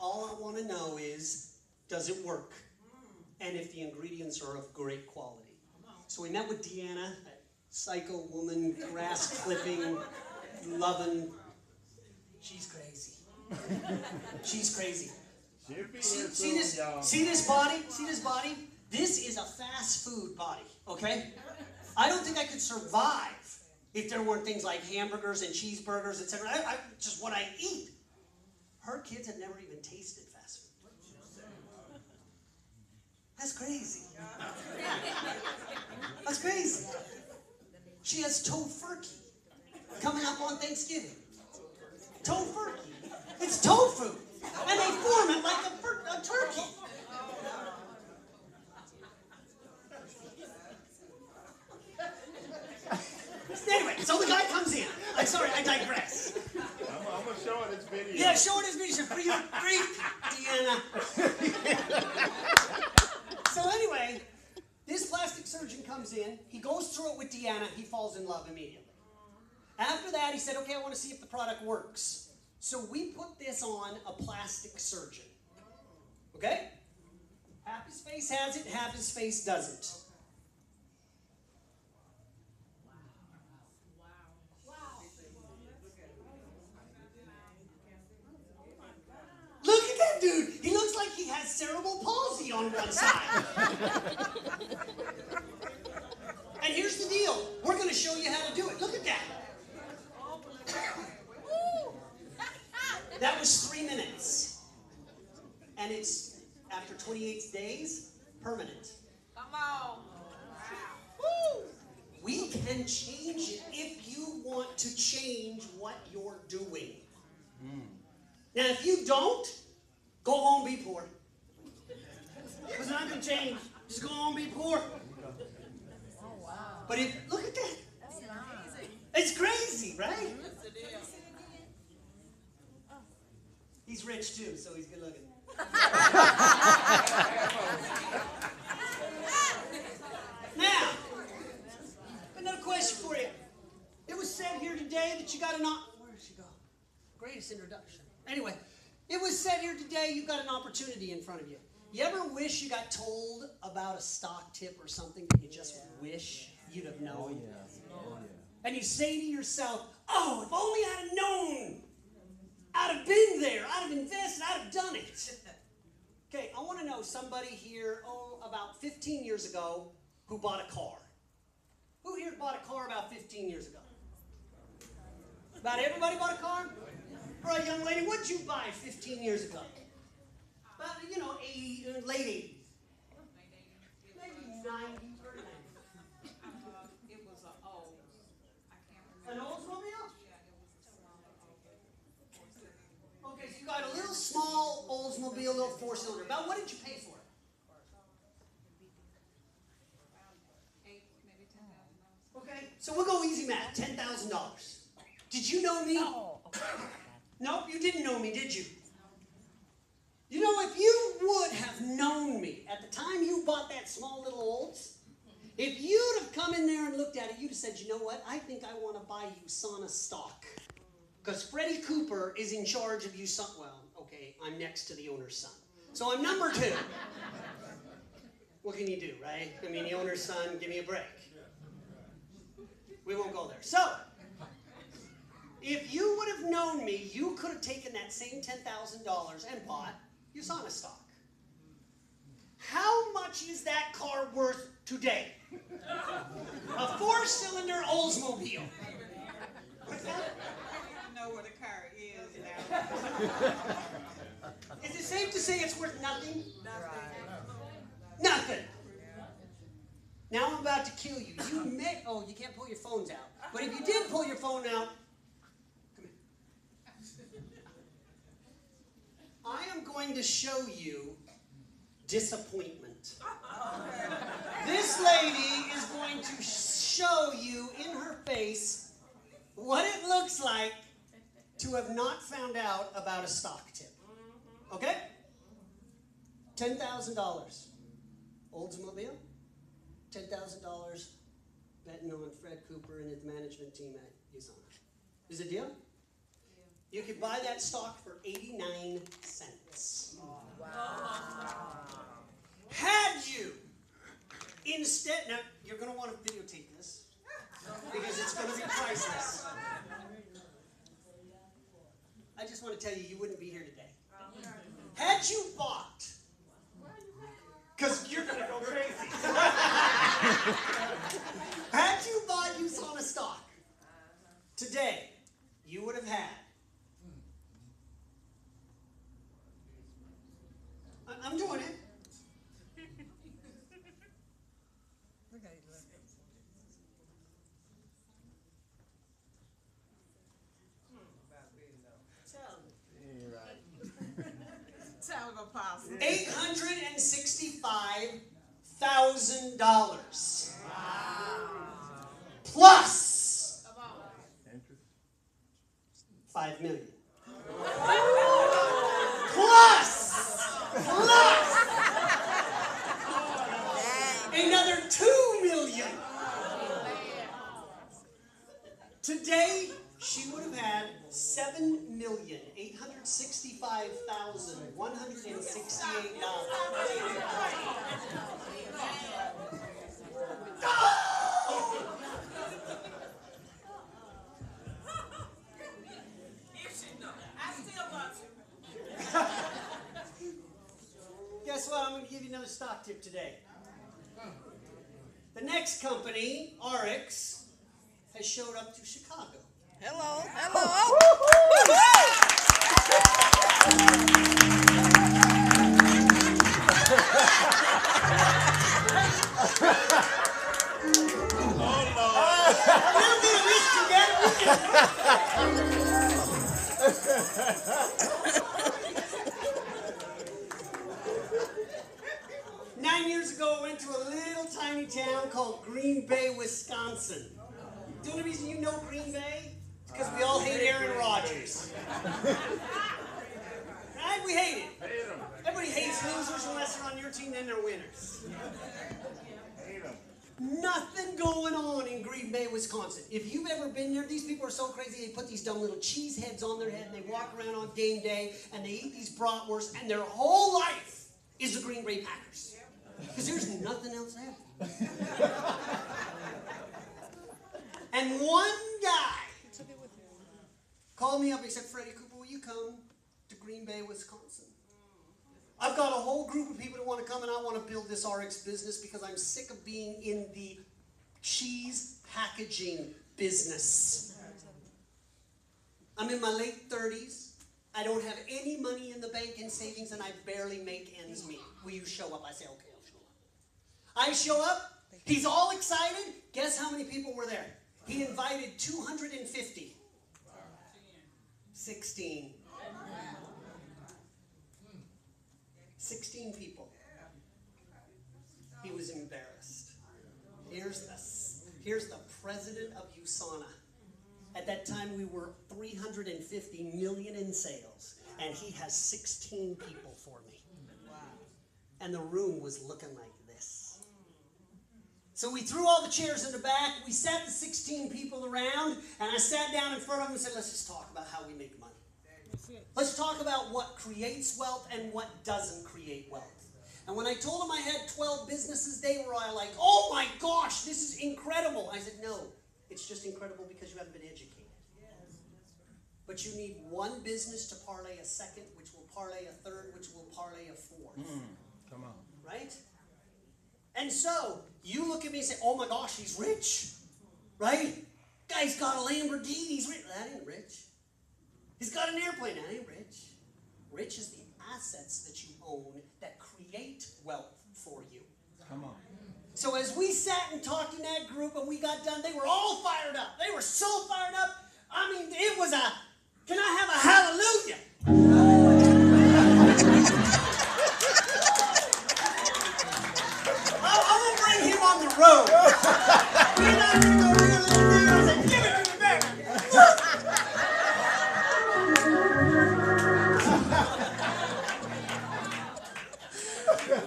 all I want to know is, does it work? And if the ingredients are of great quality. So we met with Deanna, that psycho woman, grass clipping, loving. She's crazy. She's crazy. See this body? See this body? This is a fast food body, okay? I don't think I could survive if there weren't things like hamburgers and cheeseburgers, etc. Just what I eat. Her kids have never even tasted fast food. That's crazy. That's crazy. She has tofurkey coming up on Thanksgiving. Tofurkey. It's tofu. And they form it like a turkey. Anyway, so the guy comes in. I'm sorry, I digress. I'm going to show her this video. Yeah, show her this video. For your grief, Deanna. So anyway, this plastic surgeon comes in. He goes through it with Deanna. He falls in love immediately. After that, he said, okay, I want to see if the product works. So we put this on a plastic surgeon. Okay? Half his face has it, half his face doesn't. Look at that dude. He looks like he has cerebral palsy on one side. And here's the deal. We're going to show you how to do it. Look at that. That was 3 minutes. And it's, after 28 days, permanent. Come on. Woo. We can change it if you want to change what you're doing. Now, if you don't, go home and be poor. It's not going to change. Just go home and be poor. Oh, wow. But if, look at that. That's amazing. It's crazy, right? Yes, it is. He's rich too, so he's good looking. Now, another question for you. It was said here today that you got an where did she go? Greatest introduction. Anyway, it was said here today you got an opportunity in front of you. You ever wish you got told about a stock tip or something that you just wish you'd have known? And you say to yourself, oh, if only I'd have known. I'd have been there. I'd have invested. I'd have done it. Okay, I want to know somebody here, about 15 years ago, who bought a car. Who here bought a car about 15 years ago? About everybody bought a car? All right, young lady, what did you buy 15 years ago? About, 80, late 80s. Maybe 90. It was an old. I can't remember. An Oldsmobile? Yeah, it was a Okay, so you got a little small Oldsmobile, little 4-cylinder. About what did you pay for it? maybe $10,000. Okay, so we'll go easy math, $10,000. Did you know me? No. Nope, you didn't know me, did you? You know, if you would have known me at the time you bought that small little Olds, if you'd have come in there and looked at it, you'd have said, you know what, I think I want to buy USANA stock. Because Freddie Cooper is in charge of USANA. Well, okay, I'm next to the owner's son. So I'm number 2. What can you do, right? I mean, the owner's son, give me a break. We won't go there. So, if you would have known me, you could have taken that same $10,000 and bought USANA stock. How much is that car worth today? A 4-cylinder Oldsmobile. What's that? I know where the car is now. Is it safe to say it's worth nothing? Right. Nothing. Now I'm about to kill you. You can't pull your phones out. But if you did pull your phone out, come here. I am going to show you disappointment. This lady is going to show you in her face what it looks like to have not found out about a stock tip. Okay? $10,000. Oldsmobile. $10,000 betting on Fred Cooper and his management team at USANA. Is it a deal? Yeah. You could buy that stock for 89 cents. cents. Had you instead, now you're going to want to videotape this because it's going to be priceless. I just want to tell you, you wouldn't be here today. Had you bought, because you're going to go crazy. Had you bought USANA stock today, you would have had. I'm doing it. $865,000 plus $5 million. Plus another $2 million. Today, she would have had $7,865,168. Guess what? I'm going to give you another stock tip today. The next company, ARIIX, has showed up to Chicago. Hello. Nine years ago, I went to a little tiny town called Green Bay, Wisconsin. The only reason you know Green Bay is because we all hate Aaron Rodgers. Right? We hate it. Everybody hates losers unless they're on your team, then they're winners. Nothing going on in Green Bay, Wisconsin. If you've ever been there, these people are so crazy, they put these dumb little cheese heads on their head, and they walk around on game day, and they eat these bratwursts, and their whole life is the Green Bay Packers. Because there's nothing else happening. And one guy called me up, he said, Freddie Cooper, will you come to Green Bay, Wisconsin? I've got a whole group of people that want to come, and I want to build this ARIIX business because I'm sick of being in the cheese packaging business. I'm in my late 30s. I don't have any money in the bank in savings, and I barely make ends meet. Will you show up? I say, okay, I'll show up. I show up. He's all excited. Guess how many people were there? He invited 250. 16. 16 people. He was embarrassed. Here's the president of USANA. At that time, we were $350 million in sales, and he has 16 people for me. And the room was looking like this. So we threw all the chairs in the back. We sat the 16 people around, and I sat down in front of them and said, let's just talk about how we make money. Let's talk about what creates wealth and what doesn't create wealth. And when I told them I had 12 businesses, they were all like, oh my gosh, this is incredible. I said, no, it's just incredible because you haven't been educated. But you need one business to parlay a second, which will parlay a third, which will parlay a fourth. Come on. Right? And so, you look at me and say, oh my gosh, he's rich. Right? Guy's got a Lamborghini, he's rich. That ain't rich. He's got an airplane, that ain't rich. Rich is the assets that you own that create wealth for you. Come on. So as we sat and talked in that group and we got done, they were all fired up. They were so fired up. I mean, it was a, can I have a hallelujah? I'm going to bring him on the road. We're not going to go do a little thing. I said, give it to me, baby.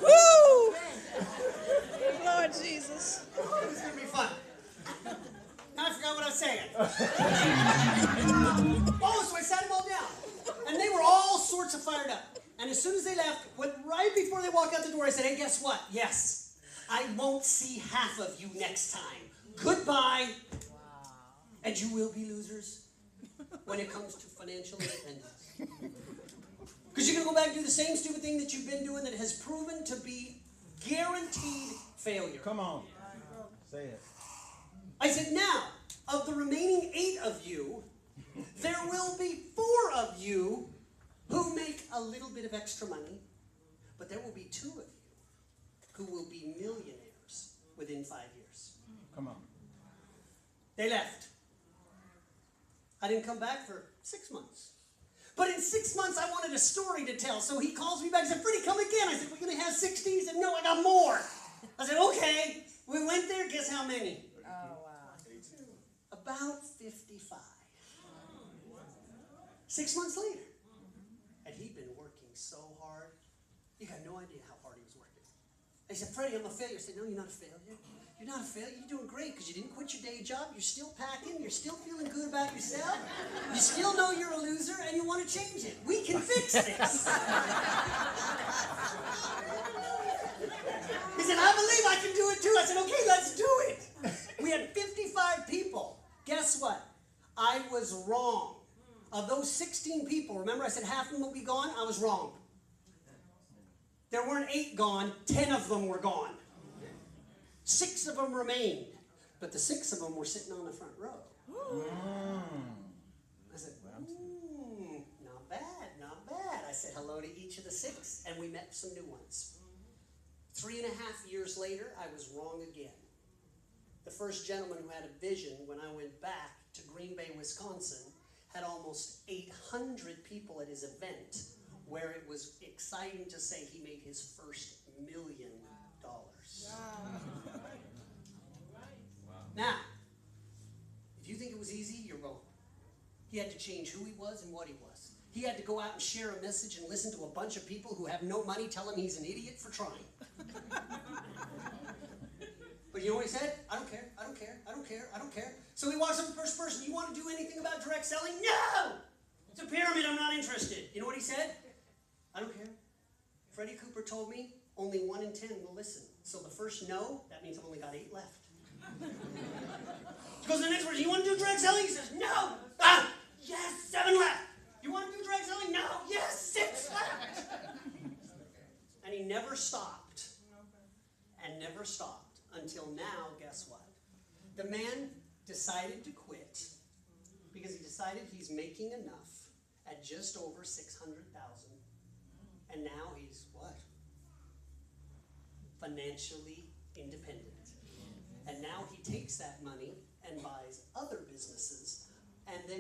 Woo! Lord Jesus. This is going to be fun. Now I forgot what I was saying. Oh, so I sat them all down. And they were all And as soon as they left, right before they walked out the door, I said, hey, guess what? Yes, I won't see half of you next time. Goodbye. Wow. And you will be losers when it comes to financial independence. Because you're going to go back and do the same stupid thing that you've been doing that has proven to be guaranteed failure. Come on. Say it. I said, now, of the remaining 8 of you, there will be 4 of you who make a little bit of extra money, but there will be 2 of you who will be millionaires within 5 years. Come on. They left. I didn't come back for 6 months. But in 6 months, I wanted a story to tell. So he calls me back and said, Freddie, come again. I said, we're going to have 60. He said, no, I got more. I said, okay. We went there. Guess how many? Oh, wow. About 55. 6 months later. And he'd been working so hard. You got no idea how hard he was working. They said, Freddie, I'm a failure. I said, no, you're not a failure. You're not a failure. You're doing great because you didn't quit your day job. You're still packing. You're still feeling good about yourself. You still know you're a loser and you want to change it. We can fix this. He said, I believe I can do it too. I said, okay, let's do it. We had 55 people. Guess what? I was wrong. Of those 16 people, remember I said half of them will be gone? I was wrong. There weren't 8 gone. 10 of them were gone. 6 of them remained. But the 6 of them were sitting on the front row. I said, not bad, not bad. I said hello to each of the 6, and we met some new ones. 3.5 years later, I was wrong again. The first gentleman who had a vision when I went back to Green Bay, Wisconsin, had almost 800 people at his event where it was exciting to say he made his first $1 million. Now, if you think it was easy, you're wrong. He had to change who he was and what he was. He had to go out and share a message and listen to a bunch of people who have no money tell him he's an idiot for trying. But you know what he said? I don't care, I don't care, I don't care, I don't care. So he walks up to the first person, you want to do anything about direct selling? No! It's a pyramid, I'm not interested. You know what he said? I don't care. Freddie Cooper told me only 1 in 10 will listen. So the first no, that means I've only got 8 left. He goes to the next person, you want to do direct selling? He says, no! Ah! Yes, 7 left! You want to do direct selling? No! Yes, 6 left! And he never stopped. And never stopped. Until now, guess what? The man decided to quit because he decided he's making enough at just over $600,000. And now he's what? Financially independent. And now he takes that money and buys other businesses and then